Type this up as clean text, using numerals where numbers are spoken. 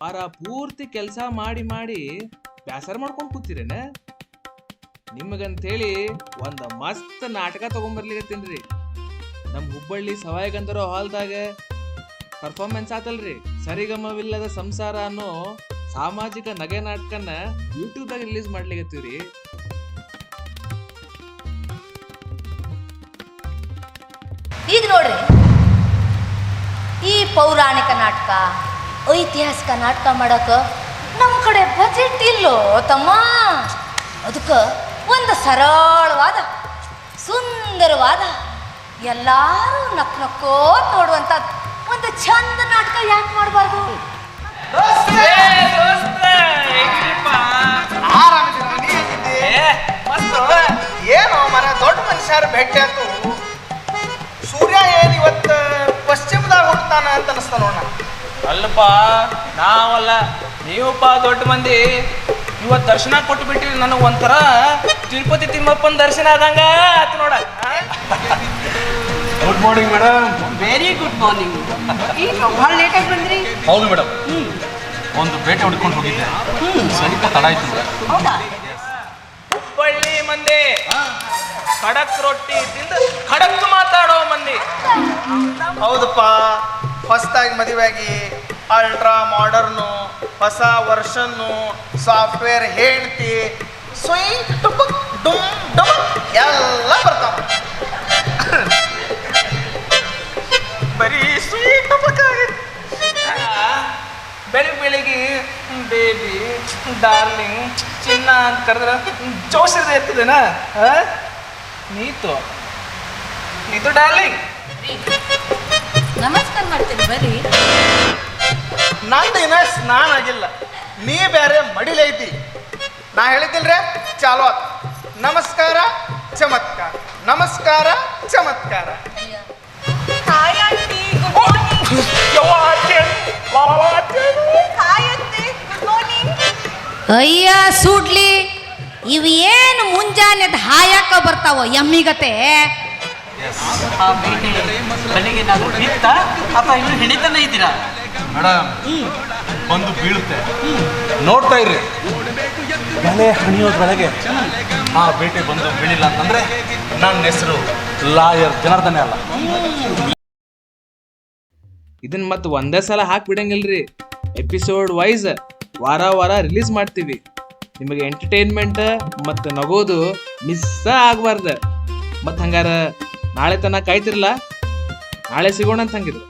ವಾರ ಪೂರ್ತಿ ಕೆಲಸ ಮಾಡಿ ಮಾಡಿ ಬ್ಯಾಸರ ಮಾಡ್ಕೊಂಡು ಕೂತಿರೇನ? ನಿಮಗಂತೇಳಿ ಒಂದು ಮಸ್ತ್ ನಾಟಕ ತಗೊಂಡ್ಬರ್ಲಿಕತ್ತೀನ್ರಿ. ನಮ್ಮ ಹುಬ್ಬಳ್ಳಿ ಸವಾಯಿ ಗಂಧರ್ವ ಹಾಲ್ದಾಗ ಪರ್ಫಾರ್ಮೆನ್ಸ್ ಆತಲ್ರಿ. ಸರಿಗಮವಿಲ್ಲದ ಸಂಸಾರ ಅನ್ನೋ ಸಾಮಾಜಿಕ ನಗೆ ನಾಟಕನ ಯೂಟ್ಯೂಬ್ದಾಗ ರಿಲೀಸ್ ಮಾಡ್ಲಿಕತ್ತೀವ್ರಿ. ಈಗ ನೋಡ್ರಿ, ಈ ಪೌರಾಣಿಕ ನಾಟಕ, ಐತಿಹಾಸಿಕ ನಾಟಕ ಮಾಡಕ್ಕೆ ನಮ್ಮ ಕಡೆ ಬಜೆಟ್ ಇಲ್ಲೋ ತಮ್ಮ. ಅದಕ್ಕೆ ಒಂದು ಸರಳವಾದ ಸುಂದರವಾದ ಎಲ್ಲರೂ ನಕ್ಕೋ ನೋಡುವಂಥ ಒಂದು ಚಂದ ನಾಟಕ ಯಾಕೆ ಮಾಡಬಾರ್ದು? ಏನೋ ಮರ ದೊಡ್ಡ ಮನುಷ್ಯರ ಭೇಟಿ ಆಯ್ತು. ಸೂರ್ಯ ಏನ್ ಇವತ್ತು ಪಶ್ಚಿಮದಾಗ ಹುಡ್ತಾನ ಅಂತ ಅನಿಸ್ತ ನೋಡ. ಅಲ್ಲಪ್ಪ, ನಾವಲ್ಲ ನೀವಪ್ಪ ದೊಡ್ಡ ಮಂದಿ. ಇವತ್ತು ದರ್ಶನ ಕೊಟ್ಟು ಬಿಟ್ಟಿರಿ. ನನಗೆ ಒಂಥರ ತಿರುಪತಿ ತಿಮ್ಮಪ್ಪನ ದರ್ಶನ ಆದಂಗ ಆಯ್ತು ನೋಡ. Good morning madam. Very good morning. ಈಗ ಭಾಳ ಲೇಟಾಗಿ ಬಂದ್ರಿ? ಹೌದು ಮೇಡಮ್, ಒಂದು ಬೇಟೆ ಹುಡ್ಕೊಂಡು ಹೋಗಿದ್ದೆ, ಸ್ವಲ್ಪ ತಡ ಆಯ್ತು. ಹೌದಾ? ಹುಬ್ಬಳ್ಳಿ ಮಂದಿ ಖಡಕ್ ರೊಟ್ಟಿ ತಿಂದು ಖಡಕ್ ಮಾತಾಡೋ ಮಂದಿ. ಹೌದಪ್ಪ, ಹೊಸದಾಗಿ ಮದುವೆಯಾಗಿ ಅಲ್ಟ್ರಾ ಮಾಡರ್ನು, ಹೊಸ ವರ್ಷನ್ನು, ಸಾಫ್ಟ್ವೇರ್ ಹೇಳ್ತಿ, ಸ್ವಯ್ ಟುಪಕ್ ಡುಮ್ ಡುಮ್ ಎಲ್ಲ ಬರ್ತಾವ. ಬರೀ ಸ್ವೀಟ್ ಟುಪಕ್ ಆಗೈತಿ. ಬೆಳಿಗ್ಗೆ ಬೇಬಿ ಡಾರ್ಲಿಂಗ್ ಚಿನ್ನ ಅಂತ ಕರೆದ್ರೆ ಜೋಶದ ಇರ್ತದೇನ? ನೀತು ಡಾರ್ಲಿಂಗ್. ನಮಸ್ಕಾರ ಮಾಡ್ತೀನಿ ಬರ್ರಿ. ನಂದು ಇನ್ನ ಸ್ನಾನ ಆಗಿಲ್ಲ, ನೀ ಬೇರೆ ಮಡಿಲೈತಿ. ನಾ ಹೇಳಿದ್ದಿಲ್ರೆ ಚಾಲು ಆತ. ನಮಸ್ಕಾರ ಚಮತ್ಕಾರ, ನಮಸ್ಕಾರ ಚಮತ್ಕಾರ. Hi aunty, good morning. Hi ಅತ್ತೆ, ಗುಡ್ ಮಾರ್ನಿಂಗ್. ಅಯ್ಯ ಸುಡ್ಲಿ, ಇವು ಏನು ಮುಂಜಾನೆದ ಹಾಯಕ ಬರ್ತಾವ ಎಮ್ಮಿಗತೆ? ಆ ಬೇಟೆ ಮನೆಗೆ ನಾವು ಬಿತ್ತ ಅಥವಾ ಇನ್ನು ಹಿಡಿತಾನೆ ಇದ್ದೀರಾ? ಮೇಡಮ್, ಬಂದು ಬೀಳುತ್ತೆ, ನೋಡ್ತಾ ಇರ್ರಿ. ಬೆಲೆ ಹಣಿಯೋದ್ರೊಳಗೆ ಆ ಬೇಟೆ ಬಂದು ಬೀಳಿಲ್ಲ ಅಂತಂದ್ರೆ ನನ್ನ ಹೆಸರು ಲಾಯರ್ ಜನಾರ್ದನೇ ಅಲ್ಲ. ಇದನ್ನ ಮತ್ತೆ ಒಂದೇ ಸಲ ಹಾಕ್ಬಿಡಂಗಿಲ್ರಿ. ಎಪಿಸೋಡ್ ವೈಸ್ ವಾರ ವಾರ ರಿಲೀಸ್ ಮಾಡ್ತೀವಿ. ನಿಮಗೆ ಎಂಟರ್ಟೈನ್ಮೆಂಟ್ ಮತ್ತು ನಗೋದು ಮಿಸ್ ಆಗಬಾರ್ದು. ಮತ್ತು ಹಂಗಾರ ನಾಳೆ ತನಕ ಕಾಯ್ತಿರಲ್ಲ, ನಾಳೆ ಸಿಗೋಣ ಅಂತ ಹಂಗಿದ್ರು.